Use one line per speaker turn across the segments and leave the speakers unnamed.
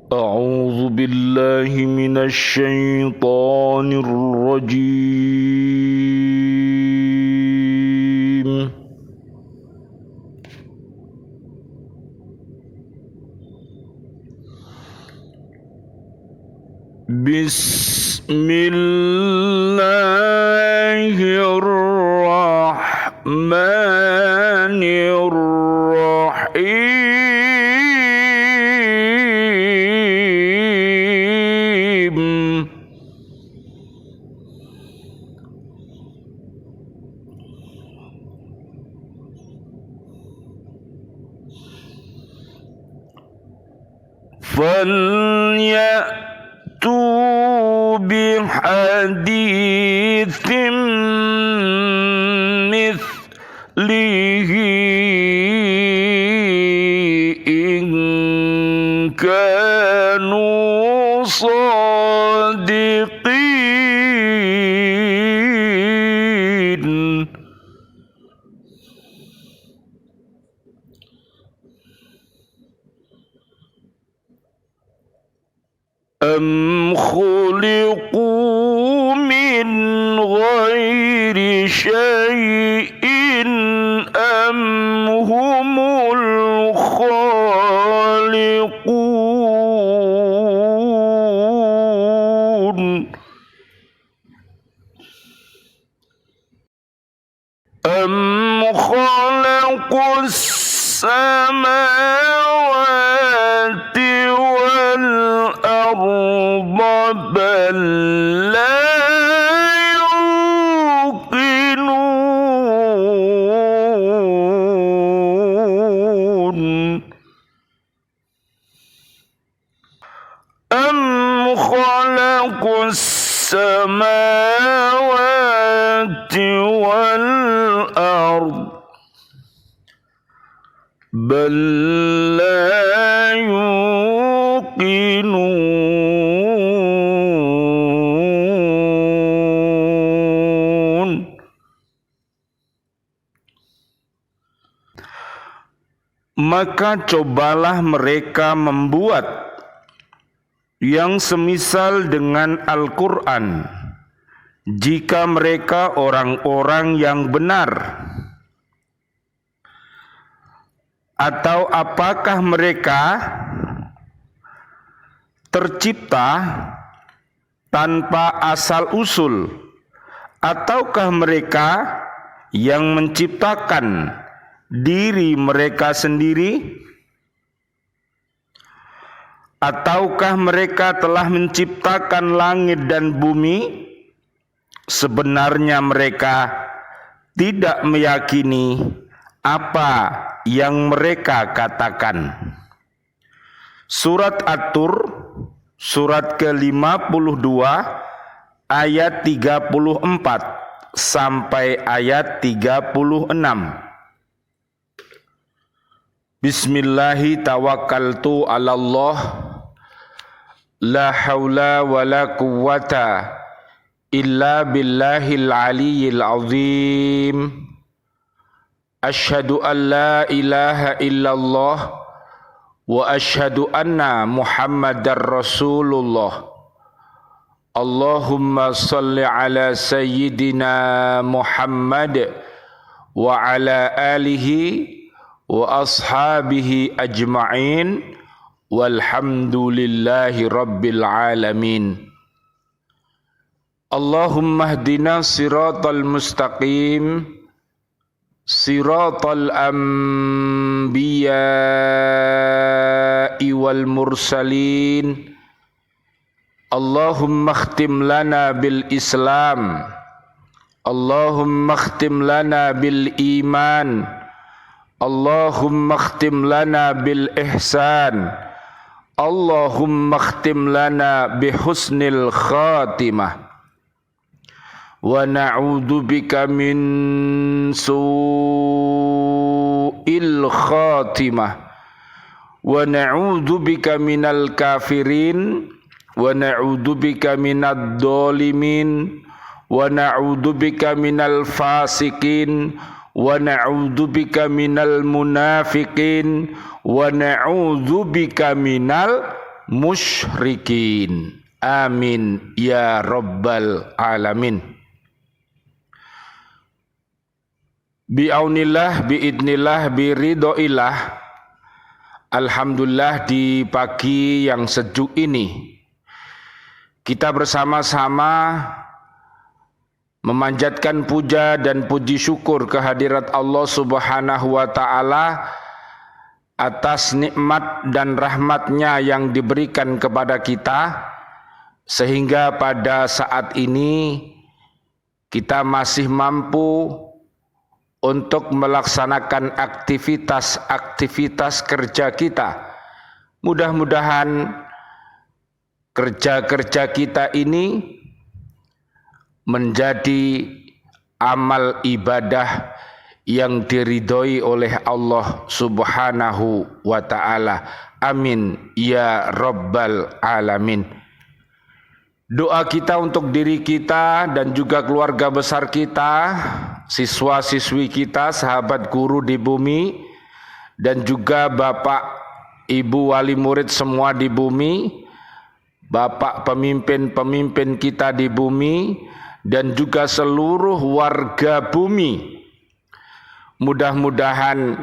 أعوذ بالله من الشيطان الرجيم. بسم الله الرحمن الرحيم. فليأتوا بحديث مثله إن كانوا صادقين. أم خلقوا من غير شيء أم هم الخالقون. أم خلقوا السماوات والأرض بل لا يوقنون. أم خلقوا السماوات والأرض بل لا يوقنون. Maka cobalah mereka membuat yang semisal dengan Al-Quran jika mereka orang-orang yang benar. Atau apakah mereka tercipta tanpa asal-usul, ataukah mereka yang menciptakan diri mereka sendiri? Ataukah mereka telah menciptakan langit dan bumi? Sebenarnya mereka tidak meyakini apa yang mereka katakan. Surat At-Tur, surat ke-52, ayat 34 sampai ayat 36. Bismillahi tawakkaltu 'alallah, la haula wa la quwwata illa billahil aliyyil azim. Asyhadu an la ilaha illallah wa asyhadu anna Muhammadar Rasulullah. Allahumma salli ala sayyidina Muhammad wa ala alihi wa ashabihi ajma'in walhamdulillahi rabbil alamin. Allahumma hdina siratal mustaqim, siratal anbiya'i wal mursalin. Allahumma khtim lana bil Islam, Allahumma khtim lana bil iman, Allahumma khtim lana bil ihsan, Allahumma khtim lana bi husnil khatimah. Wa na'udzu bika min su'il khatimah, wa na'udzu bika minal kafirin, wa na'udzu bika minad dhalimin, wa na'udzu bika minal fasikin, wa na'udzubika minal munafiqin wa na'udzubika minal musyrikin. Amin ya rabbal alamin. Bi'aunillah, bi'idnillah, biridhoillah. Alhamdulillah di pagi yang sejuk ini kita bersama-sama memanjatkan puja dan puji syukur kehadirat Allah Subhanahu wa ta'ala atas nikmat dan rahmatnya yang diberikan kepada kita, sehingga pada saat ini kita masih mampu untuk melaksanakan aktivitas kerja kita. Mudah-mudahan kerja-kerja kita ini menjadi amal ibadah yang diridhoi oleh Allah Subhanahu wa ta'ala. Amin ya rabbal alamin. Doa kita untuk diri kita dan juga keluarga besar kita, siswa-siswi kita, sahabat guru di bumi, dan juga bapak, ibu, wali murid semua di bumi, bapak pemimpin-pemimpin kita di bumi, dan juga seluruh warga bumi. Mudah-mudahan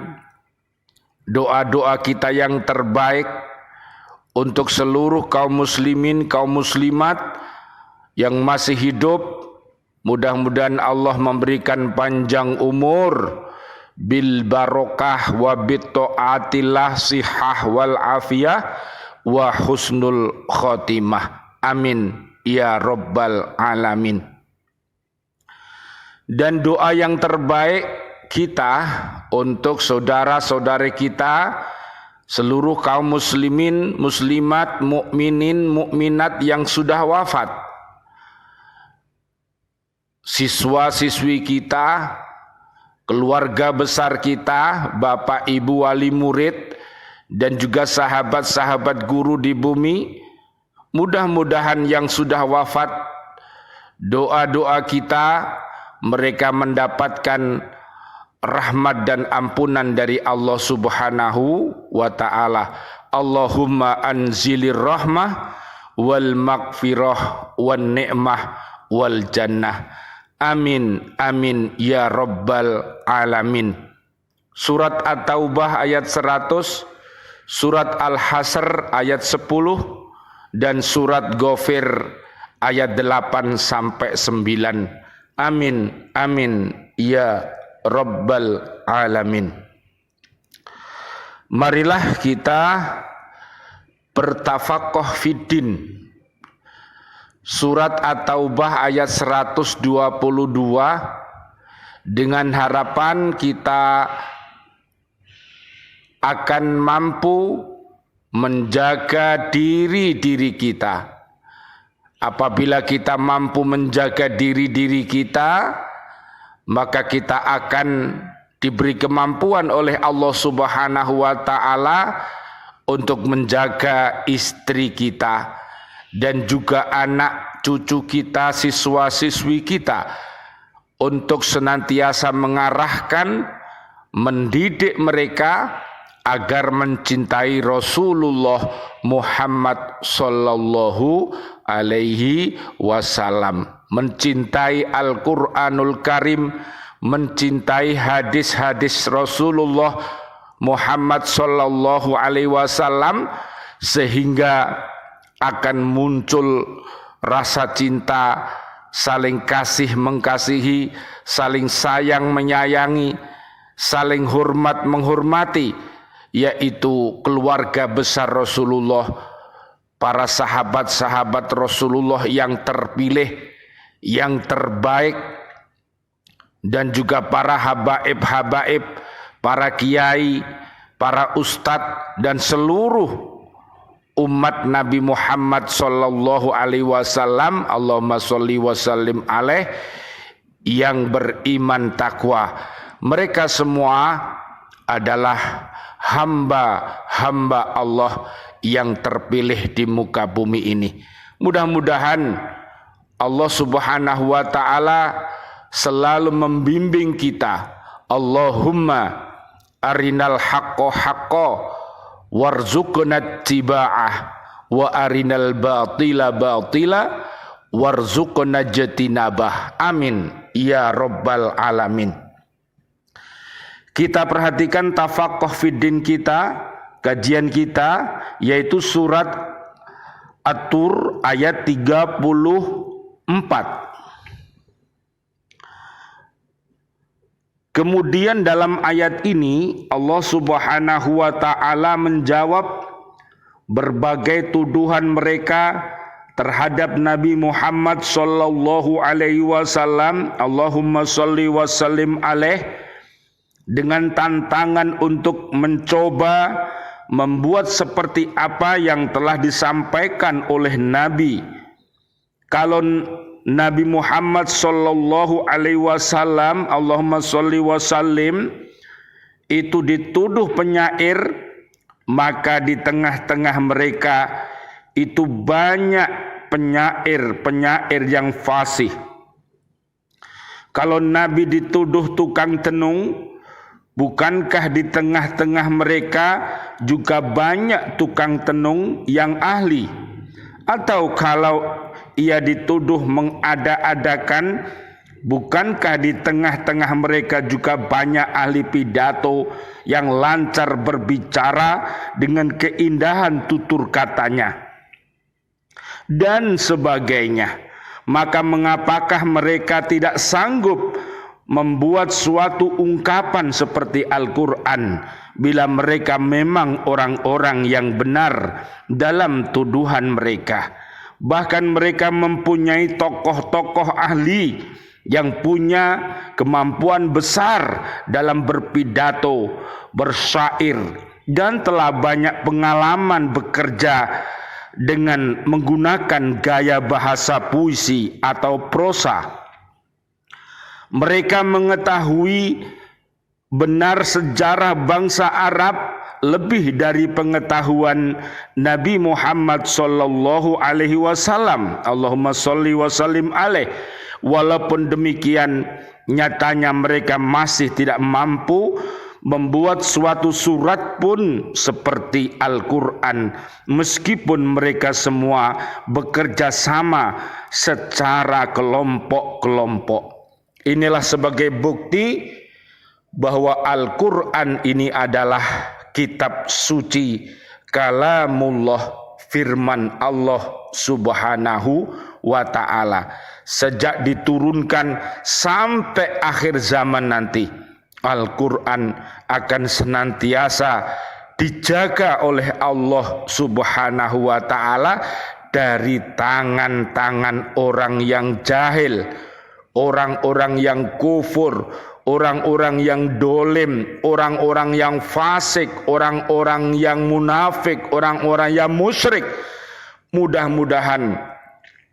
doa-doa kita yang terbaik untuk seluruh kaum muslimin, kaum muslimat yang masih hidup, mudah-mudahan Allah memberikan panjang umur bil barokah wa bit taatillah sihah wal afiyah wa husnul khotimah. Amin ya rabbal alamin. Dan doa yang terbaik kita untuk saudara-saudari kita, seluruh kaum muslimin, muslimat, mukminin, mukminat yang sudah wafat, siswa-siswi kita, keluarga besar kita, bapak ibu wali murid, dan juga sahabat-sahabat guru di bumi. Mudah-mudahan yang sudah wafat, doa-doa kita, mereka mendapatkan rahmat dan ampunan dari Allah Subhanahu wa ta'ala. Allahumma anzilir rahmah wal maghfirah wan ni'mah wal jannah. Amin amin ya rabbal alamin. Surat At-Taubah ayat 100, surat Al-Hasr ayat 10, dan surat Ghafir ayat 8 sampai 9. Amin amin ya rabbal alamin. Marilah kita bertafaqquh fiddin. Surat At-Taubah ayat 122, dengan harapan kita akan mampu menjaga diri-diri kita. Apabila kita mampu menjaga diri-diri kita, maka kita akan diberi kemampuan oleh Allah Subhanahu wa ta'ala untuk menjaga istri kita dan juga anak cucu kita, siswa-siswi kita, untuk senantiasa mengarahkan, mendidik mereka agar mencintai Rasulullah Muhammad sallallahu alaihi wasallam, mencintai Al-Quranul Karim, mencintai hadis-hadis Rasulullah Muhammad sallallahu alaihi wasallam, sehingga akan muncul rasa cinta, saling kasih mengasihi, saling sayang menyayangi, saling hormat menghormati, yaitu keluarga besar Rasulullah, para sahabat-sahabat Rasulullah yang terpilih, yang terbaik, dan juga para habaib-habaib, para kiai, para ustadz, dan seluruh umat Nabi Muhammad sallallahu alaihi wasallam, Allahumma sholli wa sallim alaih, yang beriman takwa. Mereka semua adalah hamba-hamba Allah yang terpilih di muka bumi ini. Mudah-mudahan Allah Subhanahu wa ta'ala selalu membimbing kita. Allahumma arinal haqqo haqqo warzuqna tiba'ah wa arinal batila batila warzuqna jatinabah. Amin ya rabbal alamin. Kita perhatikan tafaqquh fiddin kita, kajian kita, yaitu surat At-Tur ayat 34. Kemudian dalam ayat ini Allah Subhanahu wa taala menjawab berbagai tuduhan mereka terhadap Nabi Muhammad sallallahu alaihi wasallam. Allahumma shalli wa sallim alaih, dengan tantangan untuk mencoba membuat seperti apa yang telah disampaikan oleh Nabi. Kalau Nabi Muhammad sallallahu alaihi wasallam, Allahumma sholli wa sallim, itu dituduh penyair, maka di tengah-tengah mereka itu banyak penyair yang fasih. Kalau Nabi dituduh tukang tenung, bukankah di tengah-tengah mereka juga banyak tukang tenung yang ahli? Atau kalau ia dituduh mengada-adakan, bukankah di tengah-tengah mereka juga banyak ahli pidato yang lancar berbicara dengan keindahan tutur katanya dan sebagainya? Maka mengapakah mereka tidak sanggup membuat suatu ungkapan seperti Al-Quran bila mereka memang orang-orang yang benar dalam tuduhan mereka? Bahkan mereka mempunyai tokoh-tokoh ahli yang punya kemampuan besar dalam berpidato, bersyair, dan telah banyak pengalaman bekerja dengan menggunakan gaya bahasa puisi atau prosa. Mereka mengetahui benar sejarah bangsa Arab lebih dari pengetahuan Nabi Muhammad sallallahu alaihi wasallam. Allahumma sholli wa sallim alaih. Walaupun demikian, nyatanya mereka masih tidak mampu membuat suatu surat pun seperti Al-Quran, meskipun mereka semua bekerja sama secara kelompok-kelompok. Inilah sebagai bukti bahwa Al-Quran ini adalah kitab suci, kalamullah, firman Allah Subhanahu wa ta'ala. Sejak diturunkan sampai akhir zaman nanti, Al-Quran akan senantiasa dijaga oleh Allah Subhanahu wa ta'ala dari tangan-tangan orang yang jahil, orang-orang yang kufur, orang-orang yang dolim, orang-orang yang fasik, orang-orang yang munafik, orang-orang yang musyrik. Mudah-mudahan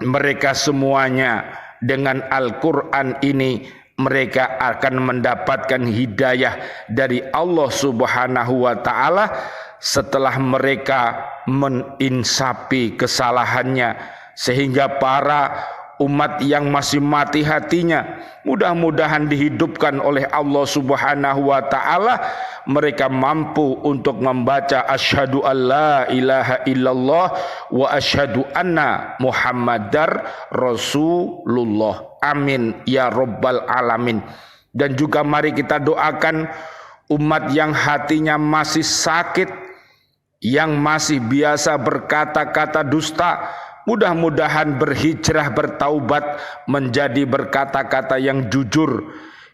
mereka semuanya dengan Al-Quran ini mereka akan mendapatkan hidayah dari Allah Subhanahu wa ta'ala setelah mereka meninsapi kesalahannya, sehingga para umat yang masih mati hatinya mudah-mudahan dihidupkan oleh Allah Subhanahu wa ta'ala. Mereka mampu untuk membaca asyhadu alla ilaha illallah wa asyhadu anna muhammadar rasulullah. Amin ya rabbal alamin. Dan juga mari kita doakan umat yang hatinya masih sakit, yang masih biasa berkata-kata dusta, mudah-mudahan berhijrah, bertaubat menjadi berkata-kata yang jujur.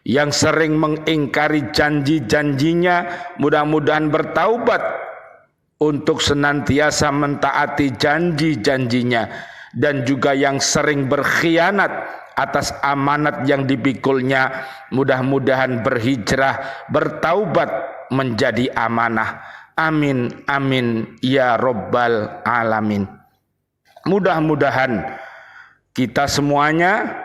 Yang sering mengingkari janji-janjinya, mudah-mudahan bertaubat untuk senantiasa mentaati janji-janjinya. Dan juga yang sering berkhianat atas amanat yang dipikulnya, mudah-mudahan berhijrah, bertaubat menjadi amanah. Amin, amin ya rabbal alamin. Mudah-mudahan kita semuanya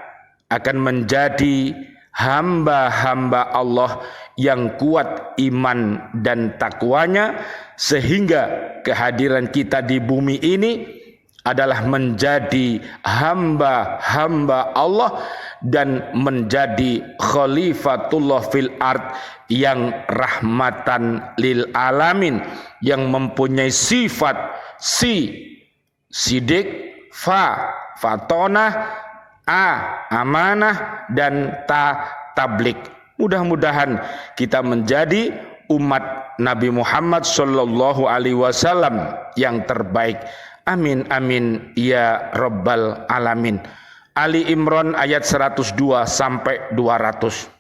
akan menjadi hamba-hamba Allah yang kuat iman dan takwanya, sehingga kehadiran kita di bumi ini adalah menjadi hamba-hamba Allah dan menjadi khalifatullah fil ard yang rahmatan lil alamin, yang mempunyai sifat sidik, fa, fatonah, a, amanah, dan ta, tablik. Mudah-mudahan kita menjadi umat Nabi Muhammad sallallahu alaihi wasallam yang terbaik. Amin amin ya rabbal alamin. Ali Imran ayat 102 sampai 200.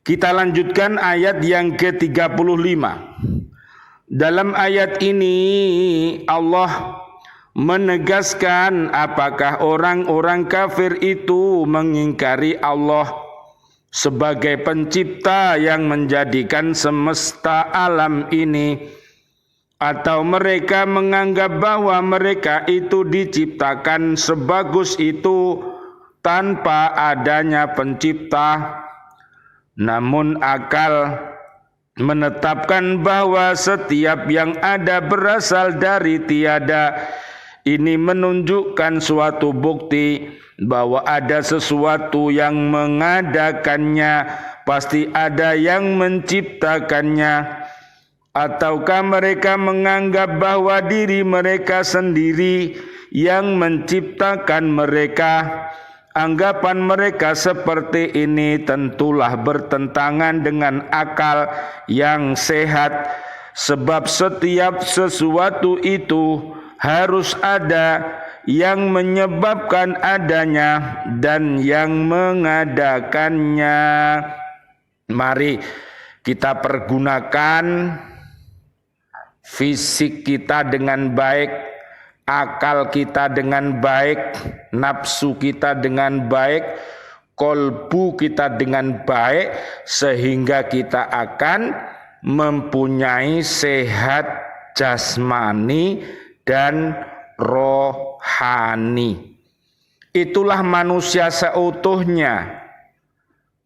Kita lanjutkan ayat yang ke-35. Dalam ayat ini Allah menegaskan apakah orang-orang kafir itu mengingkari Allah sebagai pencipta yang menjadikan semesta alam ini, atau mereka menganggap bahwa mereka itu diciptakan sebagus itu tanpa adanya pencipta. Namun akal menetapkan bahwa setiap yang ada berasal dari tiada. Ini menunjukkan suatu bukti bahwa ada sesuatu yang mengadakannya, pasti ada yang menciptakannya. Ataukah mereka menganggap bahwa diri mereka sendiri yang menciptakan mereka? Anggapan mereka seperti ini tentulah bertentangan dengan akal yang sehat, sebab setiap sesuatu itu harus ada yang menyebabkan adanya dan yang mengadakannya. Mari kita pergunakan fisik kita dengan baik, akal kita dengan baik, nafsu kita dengan baik, kolbu kita dengan baik, sehingga kita akan mempunyai sehat jasmani dan rohani. Itulah manusia seutuhnya.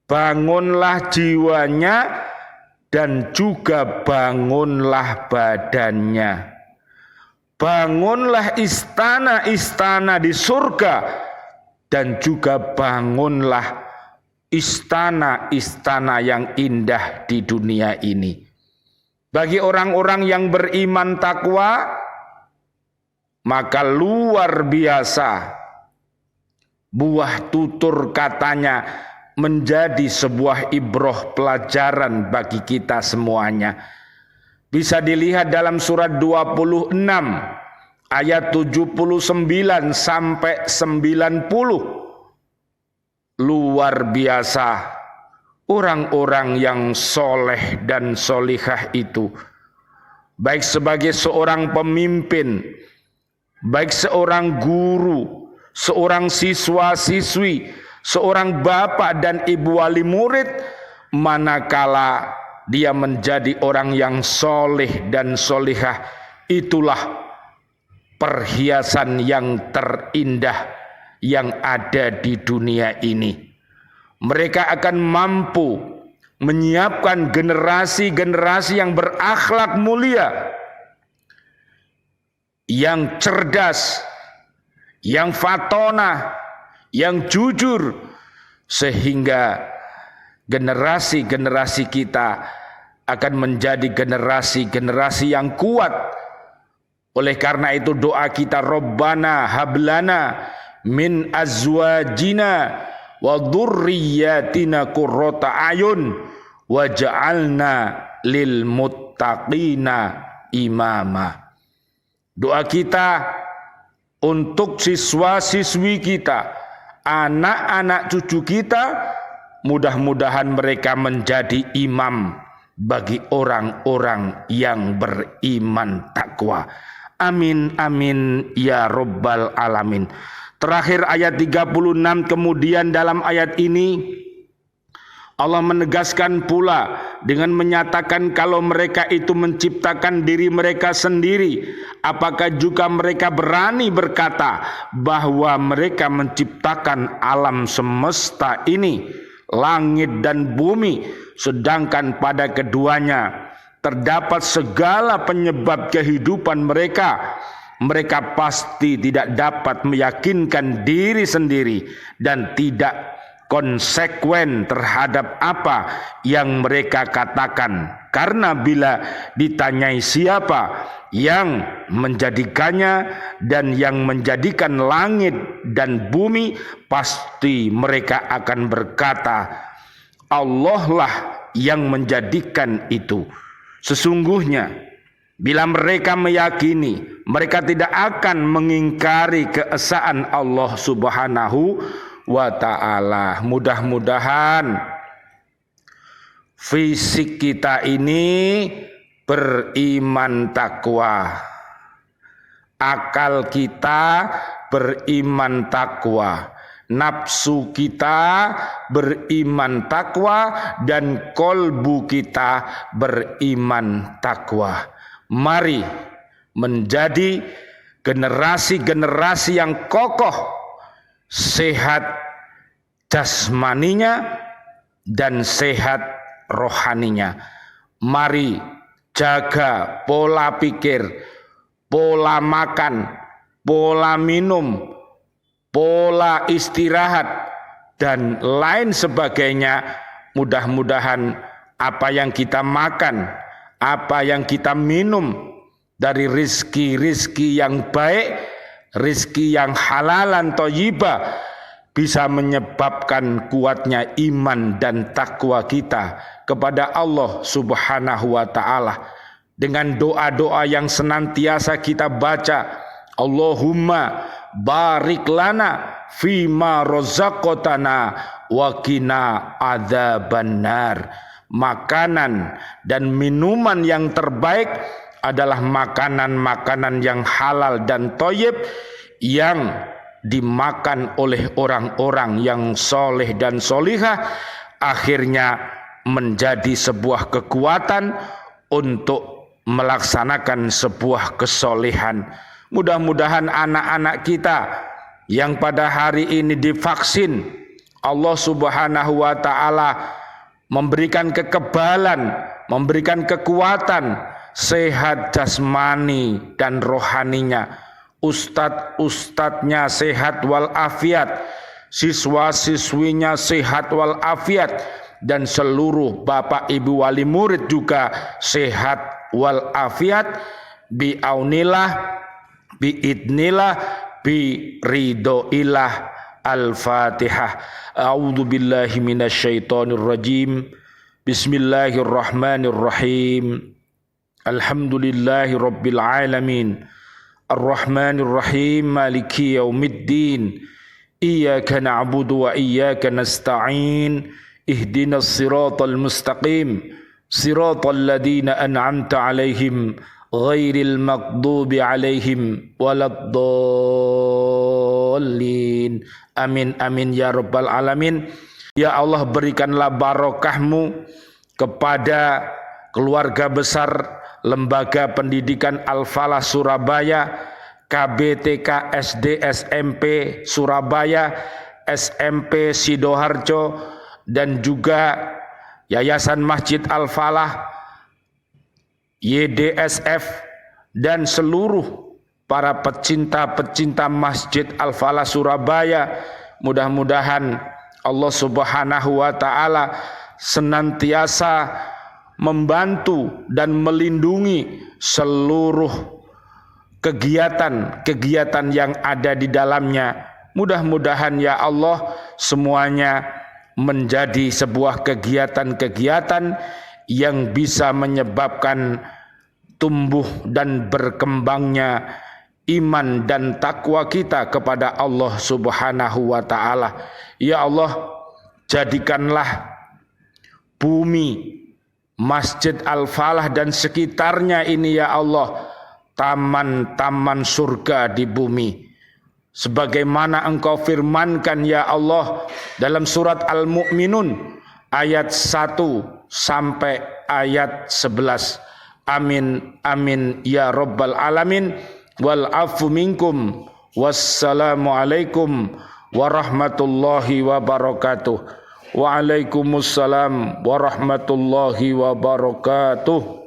Bangunlah jiwanya dan juga bangunlah badannya. Bangunlah istana-istana di surga dan juga bangunlah istana-istana yang indah di dunia ini. Bagi orang-orang yang beriman takwa, maka luar biasa buah tutur katanya menjadi sebuah ibrah pelajaran bagi kita semuanya. Bisa dilihat dalam surat 26 ayat 79 sampai 90. Luar biasa orang-orang yang soleh dan solihah itu, baik sebagai seorang pemimpin, baik seorang guru, seorang siswa-siswi, seorang bapak dan ibu wali murid, manakala dia menjadi orang yang soleh dan solihah, itulah perhiasan yang terindah yang ada di dunia ini. Mereka akan mampu menyiapkan generasi-generasi yang berakhlak mulia, yang cerdas, yang fatonah, yang jujur, sehingga generasi-generasi kita akan menjadi generasi-generasi yang kuat. Oleh karena itu doa kita, Rabbana hablana min azwajina wa dzurriyyatina qurrata ayun waj'alna lil muttaqina imama. Doa kita untuk siswa-siswi kita, anak-anak cucu kita, mudah-mudahan mereka menjadi imam bagi orang-orang yang beriman takwa. Amin amin ya rabbal alamin. Terakhir ayat 36, kemudian dalam ayat ini Allah menegaskan pula dengan menyatakan kalau mereka itu menciptakan diri mereka sendiri, apakah juga mereka berani berkata bahwa mereka menciptakan alam semesta ini, langit dan bumi, sedangkan pada keduanya terdapat segala penyebab kehidupan mereka. Mereka pasti tidak dapat meyakinkan diri sendiri dan tidak konsekuen terhadap apa yang mereka katakan. Karena bila ditanyai siapa yang menjadikannya dan yang menjadikan langit dan bumi, pasti mereka akan berkata, Allah lah yang menjadikan itu. Sesungguhnya bila mereka meyakini, mereka tidak akan mengingkari keesaan Allah Subhanahu wa ta'ala. Mudah-mudahan fisik kita ini beriman takwa, akal kita beriman takwa, nafsu kita beriman takwa, dan kolbu kita beriman takwa. Mari menjadi generasi-generasi yang kokoh, sehat jasmaninya dan sehat rohaninya. Mari jaga pola pikir, pola makan, pola minum, pola istirahat, dan lain sebagainya. Mudah-mudahan apa yang kita makan, apa yang kita minum dari rizki-rizki yang baik, rizki yang halalan thayyibah, bisa menyebabkan kuatnya iman dan takwa kita kepada Allah Subhanahu wa ta'ala. Dengan doa-doa yang senantiasa kita baca, Allahumma barik lana fima razaqtana wa qina adzabannar. Makanan dan minuman yang terbaik adalah makanan-makanan yang halal dan thayyib, yang dimakan oleh orang-orang yang soleh dan solihah, akhirnya menjadi sebuah kekuatan untuk melaksanakan sebuah kesolehan. Mudah-mudahan anak-anak kita yang pada hari ini divaksin, Allah Subhanahu wa ta'ala memberikan kekebalan, memberikan kekuatan, sehat jasmani dan rohaninya. Ustadz-ustadznya sehat walafiat, siswa-siswinya sehat walafiat, dan seluruh bapak ibu wali murid juga sehat walafiat. Bi'aunillah, bi'idnillah, bi'ridhoillah. Al-Fatihah. A'udzu billahi minasyaitonir rajim. Bismillahirrahmanirrahim. Alhamdulillahi rabbil alamin. Ar-Rahmanir Rahim. Maliki yaumiddin. Iyyaka na'budu wa iyyaka nasta'in. Ihdinas siratal mustaqim. Siratal ladzina an'amta 'alaihim ghairil maghdubi 'alaihim waladdallin. Amin amin ya rabbal alamin. Ya Allah, berikanlah barokahmu kepada keluarga besar Lembaga Pendidikan Al-Falah Surabaya, KBTK SD SMP Surabaya, SMP Sidoarjo, dan juga Yayasan Masjid Al-Falah, YDSF, dan seluruh para pecinta-pecinta Masjid Al-Falah Surabaya. Mudah-mudahan Allah Subhanahu wa ta'ala senantiasa membantu dan melindungi seluruh kegiatan-kegiatan yang ada di dalamnya. Mudah-mudahan ya Allah semuanya menjadi sebuah kegiatan-kegiatan yang bisa menyebabkan tumbuh dan berkembangnya iman dan takwa kita kepada Allah Subhanahu wa ta'ala. Ya Allah, jadikanlah bumi Masjid Al-Falah dan sekitarnya ini ya Allah taman-taman surga di bumi, sebagaimana Engkau firmankan ya Allah dalam surat Al-Mu'minun ayat 1 sampai ayat 11. Amin amin ya rabbal alamin. Wal afu minkum. Wassalamualaikum warahmatullahi wabarakatuh. Waalaikumsalam warahmatullahi wabarakatuh.